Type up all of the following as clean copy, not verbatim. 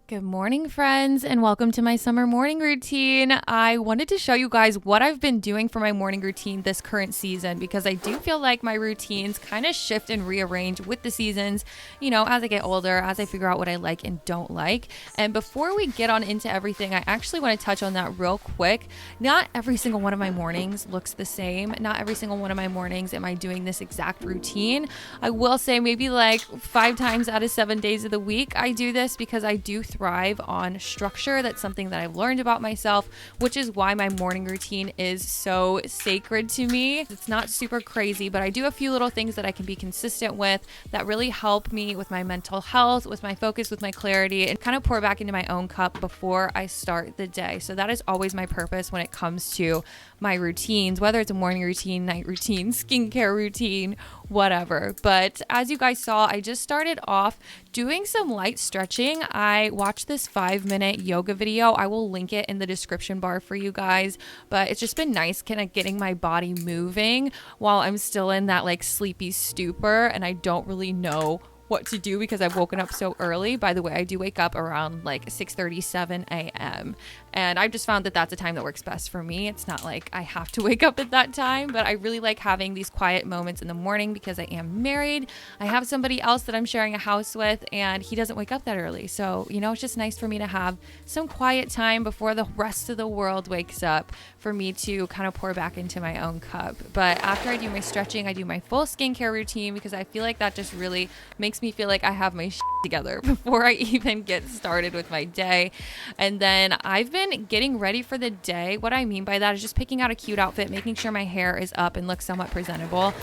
Good morning, friends, and welcome to my summer morning routine. I wanted to show you guys what I've been doing for my morning routine this current season because I do feel like my routines kind of shift and rearrange with the seasons, as I get older, as I figure out what I like and don't like. And before we get on into everything, I actually want to touch on that real quick. Not every single one of my mornings looks the same. Not every single one of my mornings am I doing this exact routine. I will say maybe like 5 times out of 7 days of the week I do this because I do thrive on structure. That's something that I've learned about myself, which is why my morning routine is so sacred to me. It's not super crazy, but I do a few little things that I can be consistent with that really help me with my mental health, with my focus, with my clarity, and kind of pour back into my own cup before I start the day. So that is always my purpose when it comes to my routines, whether it's a morning routine, night routine, skincare routine, whatever. But as you guys saw, I just started off doing some light stretching. I watched this 5-minute yoga video. I will link it in the description bar for you guys, but it's just been nice kind of getting my body moving while I'm still in that like sleepy stupor and I don't really know what to do because I've woken up so early. By the way, I do wake up around like 6:37 a.m. and I've just found that that's a time that works best for me. It's not like I have to wake up at that time, but I really like having these quiet moments in the morning because I am married. I have somebody else that I'm sharing a house with and he doesn't wake up that early. So, it's just nice for me to have some quiet time before the rest of the world wakes up for me to kind of pour back into my own cup. But after I do my stretching, I do my full skincare routine because I feel like that just really makes me feel like I have my shit together before I even get started with my day. And then I've been getting ready for the day. What I mean by that is just picking out a cute outfit, making sure my hair is up and looks somewhat presentable,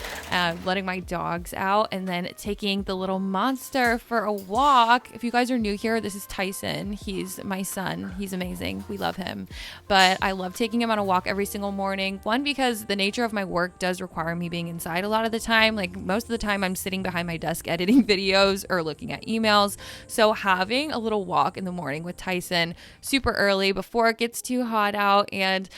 letting my dogs out, and then taking the little monster for a walk. If you guys are new here, this is Tyson. He's my son. He's amazing. We love him. But I love taking him on a walk every single morning. One, because the nature of my work does require me being inside a lot of the time. Like most of the time I'm sitting behind my desk editing videos or looking at emails. So having a little walk in the morning with Tyson super early before it gets too hot out and,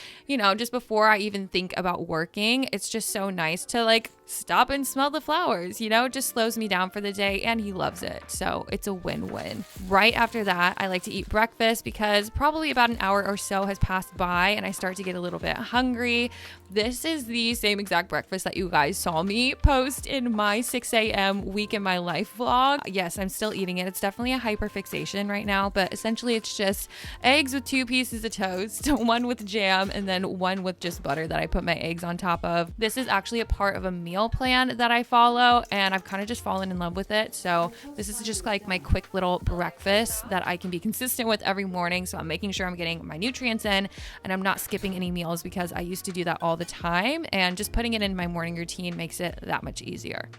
just before I even think about working, it's just so nice to like stop and smell the flowers, it just slows me down for the day and he loves it. So it's a win-win. Right after that, I like to eat breakfast because probably about an hour or so has passed by and I start to get a little bit hungry. This is the same exact breakfast that you guys saw me post in my 6 a.m. week in my life vlog. Yes, I'm still eating it. It's definitely a hyperfixation right now, but essentially it's just eggs with 2 pieces of toast, one with jam, and then one with just butter that I put my eggs on top of. This is actually a part of a meal plan that I follow and I've kind of just fallen in love with it. So this is just like my quick little breakfast that I can be consistent with every morning. So I'm making sure I'm getting my nutrients in and I'm not skipping any meals because I used to do that all the time, and just putting it in my morning routine makes it that much easier.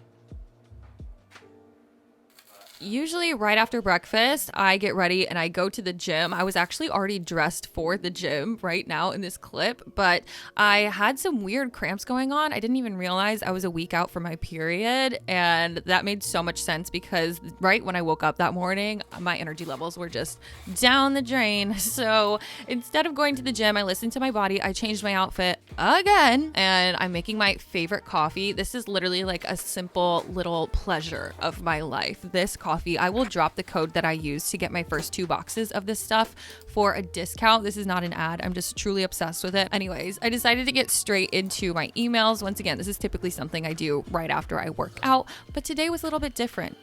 Usually right after breakfast, I get ready and I go to the gym. I was actually already dressed for the gym right now in this clip, but I had some weird cramps going on. I didn't even realize I was a week out from my period, and that made so much sense because right when I woke up that morning, my energy levels were just down the drain. So instead of going to the gym, I listened to my body. I changed my outfit again and I'm making my favorite coffee. This is literally like a simple little pleasure of my life. This coffee, I will drop the code that I use to get my first 2 boxes of this stuff for a discount. This is not an ad. I'm just truly obsessed with it. Anyways, I decided to get straight into my emails. Once again, this is typically something I do right after I work out, but today was a little bit different.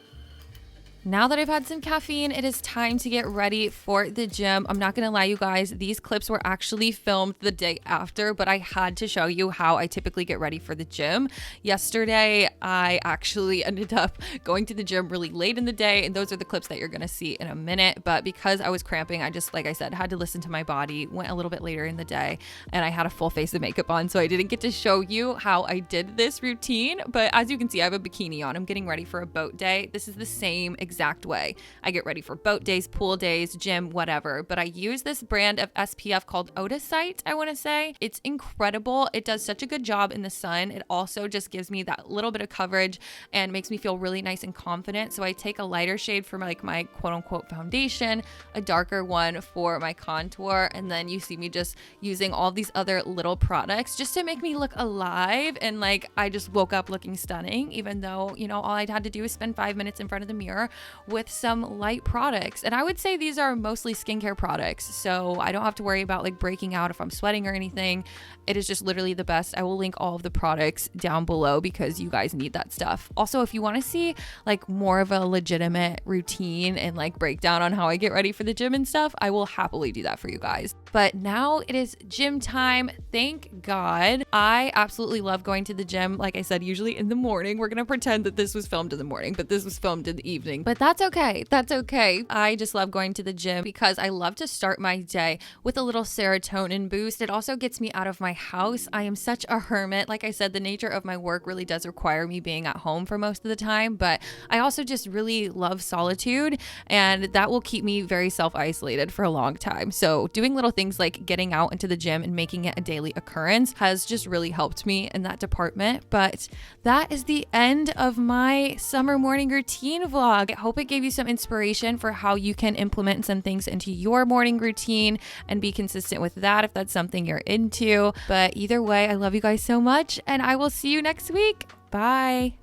Now that I've had some caffeine, it is time to get ready for the gym. I'm not going to lie, you guys, these clips were actually filmed the day after, but I had to show you how I typically get ready for the gym. Yesterday, I actually ended up going to the gym really late in the day, and those are the clips that you're going to see in a minute. But because I was cramping, I just, like I said, had to listen to my body, went a little bit later in the day, and I had a full face of makeup on, so I didn't get to show you how I did this routine. But as you can see, I have a bikini on. I'm getting ready for a boat day. This is the same exact way I get ready for boat days, pool days, gym, whatever. But I use this brand of SPF called Otisite, I want to say. It's incredible. It does such a good job in the sun. It also just gives me that little bit of coverage and makes me feel really nice and confident. So I take a lighter shade for my quote unquote foundation, a darker one for my contour, and then you see me just using all these other little products just to make me look alive and like I just woke up looking stunning, even though, all I had to do was spend 5 minutes in front of the mirror. with some light products. And I would say these are mostly skincare products, so I don't have to worry about like breaking out if I'm sweating or anything. It is just literally the best. I will link all of the products down below because you guys need that stuff. Also, if you want to see like more of a legitimate routine and like breakdown on how I get ready for the gym and stuff, I will happily do that for you guys. But now it is gym time. Thank God. I absolutely love going to the gym. Like I said, usually in the morning. We're going to pretend that this was filmed in the morning, but this was filmed in the evening. But that's okay. That's okay. I just love going to the gym because I love to start my day with a little serotonin boost. It also gets me out of my house. I am such a hermit. Like I said, the nature of my work really does require me being at home for most of the time, but I also just really love solitude, and that will keep me very self-isolated for a long time. So doing little things like getting out into the gym and making it a daily occurrence has just really helped me in that department. But that is the end of my summer morning routine vlog. I hope it gave you some inspiration for how you can implement some things into your morning routine and be consistent with that if that's something you're into. But either way, I love you guys so much, and I will see you next week. Bye.